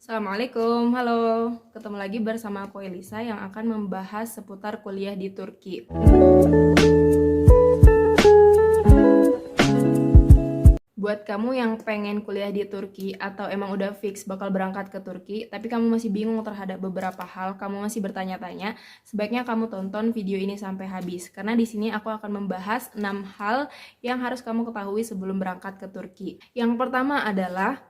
Assalamualaikum, halo. Ketemu lagi bersama aku Elisa yang akan membahas seputar kuliah di Turki. Buat kamu yang pengen kuliah di Turki atau emang udah fix bakal berangkat ke Turki, tapi kamu masih bingung terhadap beberapa hal, kamu masih bertanya-tanya, sebaiknya kamu tonton video ini sampai habis. Karena di sini aku akan membahas 6 hal yang harus kamu ketahui sebelum berangkat ke Turki. Yang pertama adalah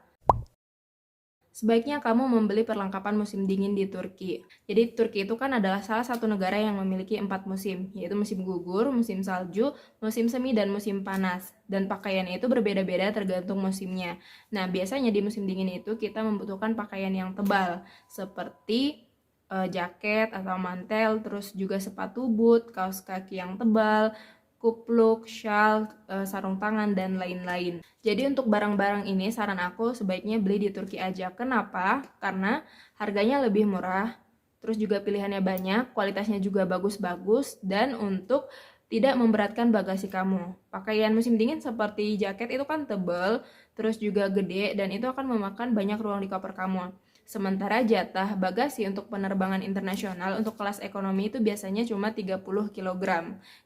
sebaiknya kamu membeli perlengkapan musim dingin di Turki. Jadi Turki itu kan adalah salah satu negara yang memiliki 4 musim, yaitu musim gugur, musim salju, musim semi, dan musim panas. Dan pakaiannya itu berbeda-beda tergantung musimnya. Nah, biasanya di musim dingin itu kita membutuhkan pakaian yang tebal, seperti jaket atau mantel, terus juga sepatu boot, kaos kaki yang tebal, kupluk, shawl, sarung tangan, dan lain-lain. Jadi untuk barang-barang ini saran aku sebaiknya beli di Turki aja. Kenapa? Karena harganya lebih murah, terus juga pilihannya banyak, kualitasnya juga bagus-bagus, dan untuk tidak memberatkan bagasi kamu. Pakaian musim dingin seperti jaket itu kan tebal, terus juga gede, dan itu akan memakan banyak ruang di koper kamu. Sementara jatah bagasi untuk penerbangan internasional untuk kelas ekonomi itu biasanya cuma 30 kg.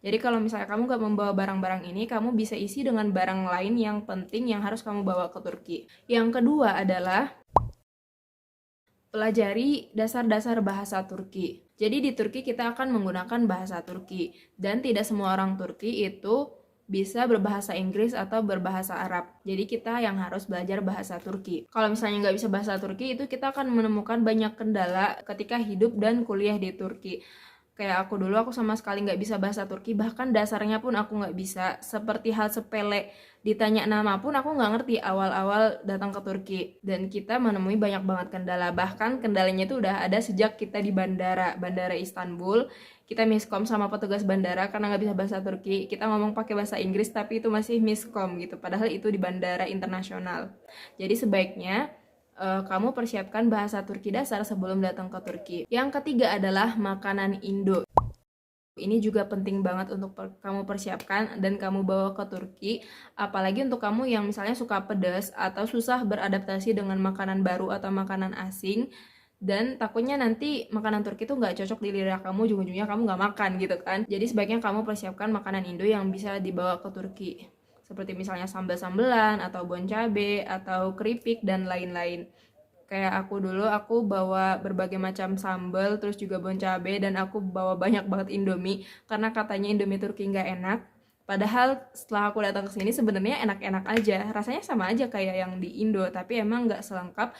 Jadi kalau misalnya kamu gak membawa barang-barang ini, kamu bisa isi dengan barang lain yang penting yang harus kamu bawa ke Turki. Yang kedua adalah pelajari dasar-dasar bahasa Turki. Jadi di Turki kita akan menggunakan bahasa Turki. Dan tidak semua orang Turki itu bisa berbahasa Inggris atau berbahasa Arab. Jadi kita yang harus belajar bahasa Turki. Kalau misalnya nggak bisa bahasa Turki, itu kita akan menemukan banyak kendala ketika hidup dan kuliah di Turki. Kayak aku dulu, aku sama sekali nggak bisa bahasa Turki, bahkan dasarnya pun aku nggak bisa. Seperti hal sepele, ditanya nama pun aku nggak ngerti awal-awal datang ke Turki. Dan kita menemui banyak banget kendala, bahkan kendalanya itu udah ada sejak kita di Bandara Istanbul. Kita miskom sama petugas bandara karena nggak bisa bahasa Turki. Kita ngomong pakai bahasa Inggris, tapi itu masih miskom gitu, padahal itu di bandara internasional. Jadi sebaiknya kamu persiapkan bahasa Turki dasar sebelum datang ke Turki. Yang ketiga adalah makanan Indo. Ini juga penting banget untuk kamu persiapkan dan kamu bawa ke Turki. Apalagi untuk kamu yang misalnya suka pedas atau susah beradaptasi dengan makanan baru atau makanan asing. Dan takutnya nanti makanan Turki itu nggak cocok di lidah kamu, ujung-ujungnya kamu nggak makan gitu kan. Jadi sebaiknya kamu persiapkan makanan Indo yang bisa dibawa ke Turki. Seperti misalnya sambal-sambelan, atau bon cabe, atau keripik, dan lain-lain. Kayak aku dulu, aku bawa berbagai macam sambal, terus juga bon cabe, dan aku bawa banyak banget Indomie, karena katanya Indomie Turki nggak enak. Padahal setelah aku datang ke sini sebenarnya enak-enak aja, rasanya sama aja kayak yang di Indo, tapi emang nggak selengkap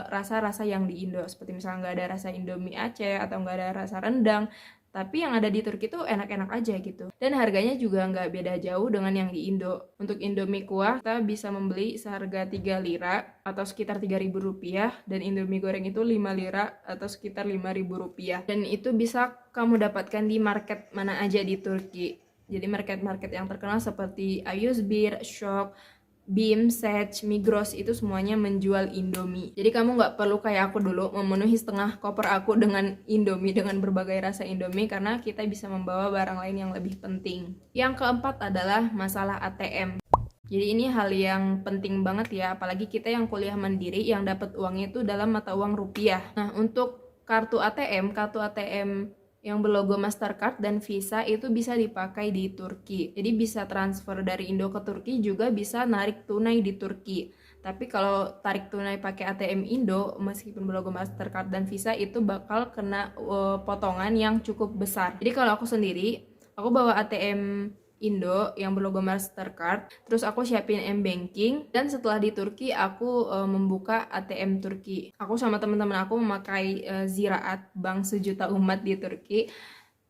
rasa-rasa yang di Indo. Seperti misalnya nggak ada rasa Indomie Aceh atau nggak ada rasa rendang, tapi yang ada di Turki tuh enak-enak aja gitu. Dan harganya juga nggak beda jauh dengan yang di Indo. Untuk Indomie kuah, kita bisa membeli seharga 3 lira atau sekitar 3.000 rupiah. Dan Indomie goreng itu 5 lira atau sekitar 5.000 rupiah. Dan itu bisa kamu dapatkan di market mana aja di Turki. Jadi market-market yang terkenal seperti Ayusbir, Shock, Bim, Sech, Migros itu semuanya menjual Indomie. Jadi kamu nggak perlu kayak aku dulu memenuhi setengah koper aku dengan Indomie, dengan berbagai rasa Indomie, karena kita bisa membawa barang lain yang lebih penting. Yang keempat adalah masalah ATM. Jadi ini hal yang penting banget ya, apalagi kita yang kuliah mandiri yang dapat uangnya itu dalam mata uang rupiah. Nah, untuk kartu ATM yang berlogo Mastercard dan Visa itu bisa dipakai di Turki. Jadi bisa transfer dari Indo ke Turki, juga bisa narik tunai di Turki. Tapi kalau tarik tunai pakai ATM Indo, meskipun berlogo Mastercard dan Visa, itu bakal kena potongan yang cukup besar. Jadi kalau aku sendiri, aku bawa ATM Indo yang berlogo Mastercard, terus aku siapin M-Banking, dan setelah di Turki aku membuka ATM Turki. Aku sama teman-teman aku memakai Ziraat, bank sejuta umat di Turki.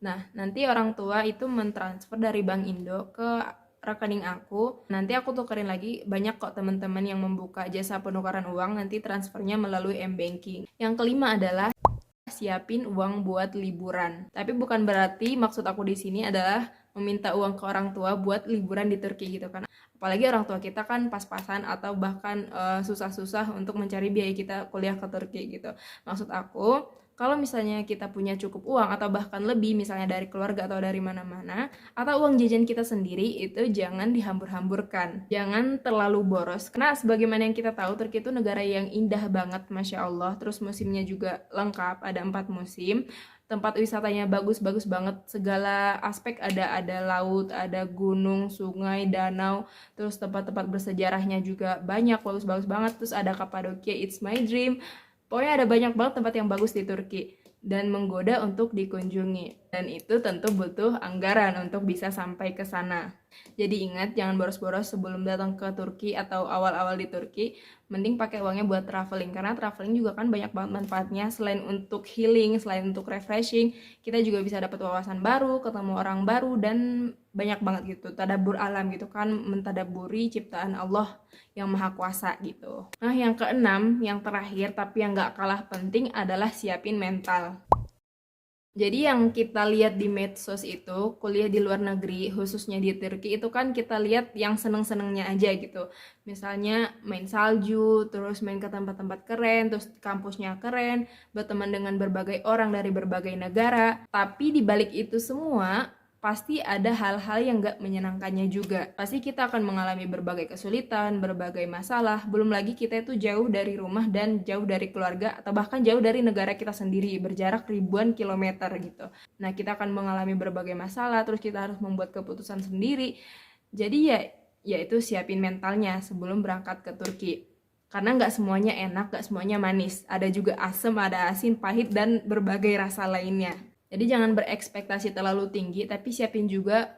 Nah, nanti orang tua itu mentransfer dari Bank Indo ke rekening aku. Nanti aku tukerin lagi, banyak kok teman-teman yang membuka jasa penukaran uang, nanti transfernya melalui M-Banking. Yang kelima adalah siapin uang buat liburan. Tapi bukan berarti maksud aku di sini adalah meminta uang ke orang tua buat liburan di Turki gitu kan. Apalagi orang tua kita kan pas-pasan atau bahkan susah-susah untuk mencari biaya kita kuliah ke Turki gitu. Maksud aku, kalau misalnya kita punya cukup uang atau bahkan lebih, misalnya dari keluarga atau dari mana-mana, atau uang jajan kita sendiri, itu jangan dihambur-hamburkan. Jangan terlalu boros. Karena sebagaimana yang kita tahu, Turki itu negara yang indah banget, Masya Allah. Terus musimnya juga lengkap, ada 4 musim. Tempat wisatanya bagus-bagus banget, segala aspek ada laut, ada gunung, sungai, danau, terus tempat-tempat bersejarahnya juga banyak, bagus-bagus banget. Terus ada Kapadokia, It's My Dream. Pokoknya ada banyak banget tempat yang bagus di Turki dan menggoda untuk dikunjungi. Dan itu tentu butuh anggaran untuk bisa sampai ke sana. Jadi ingat, jangan boros-boros sebelum datang ke Turki atau awal-awal di Turki. Mending pakai uangnya buat traveling, karena traveling juga kan banyak banget manfaatnya. Selain untuk healing, selain untuk refreshing, kita juga bisa dapat wawasan baru, ketemu orang baru, dan banyak banget gitu. Tadabbur alam gitu kan, mentadaburi ciptaan Allah yang maha kuasa gitu. Nah, yang keenam, yang terakhir tapi yang gak kalah penting adalah siapin mental. Jadi yang kita lihat di medsos itu, kuliah di luar negeri, khususnya di Turki, itu kan kita lihat yang seneng-senengnya aja gitu. Misalnya main salju, terus main ke tempat-tempat keren, terus kampusnya keren, berteman dengan berbagai orang dari berbagai negara. Tapi di balik itu semua, pasti ada hal-hal yang gak menyenangkannya juga. Pasti kita akan mengalami berbagai kesulitan, berbagai masalah. Belum lagi kita itu jauh dari rumah dan jauh dari keluarga, atau bahkan jauh dari negara kita sendiri, berjarak ribuan kilometer gitu. Nah, kita akan mengalami berbagai masalah, terus kita harus membuat keputusan sendiri. Jadi ya itu siapin mentalnya sebelum berangkat ke Turki. Karena nggak semuanya enak, nggak semuanya manis. Ada juga asam, ada asin, pahit, dan berbagai rasa lainnya. Jadi jangan berekspektasi terlalu tinggi, tapi siapin juga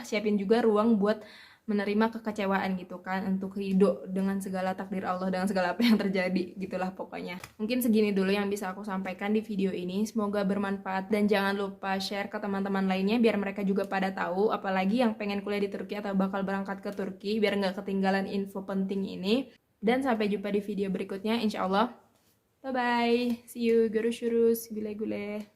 siapin juga ruang buat menerima kekecewaan gitu kan, untuk ridho dengan segala takdir Allah, dengan segala apa yang terjadi, gitulah pokoknya. Mungkin segini dulu yang bisa aku sampaikan di video ini, semoga bermanfaat, dan jangan lupa share ke teman-teman lainnya biar mereka juga pada tahu, apalagi yang pengen kuliah di Turki atau bakal berangkat ke Turki, biar nggak ketinggalan info penting ini. Dan sampai jumpa di video berikutnya, insya Allah. Bye bye, see you, görüşürüz, güle güle.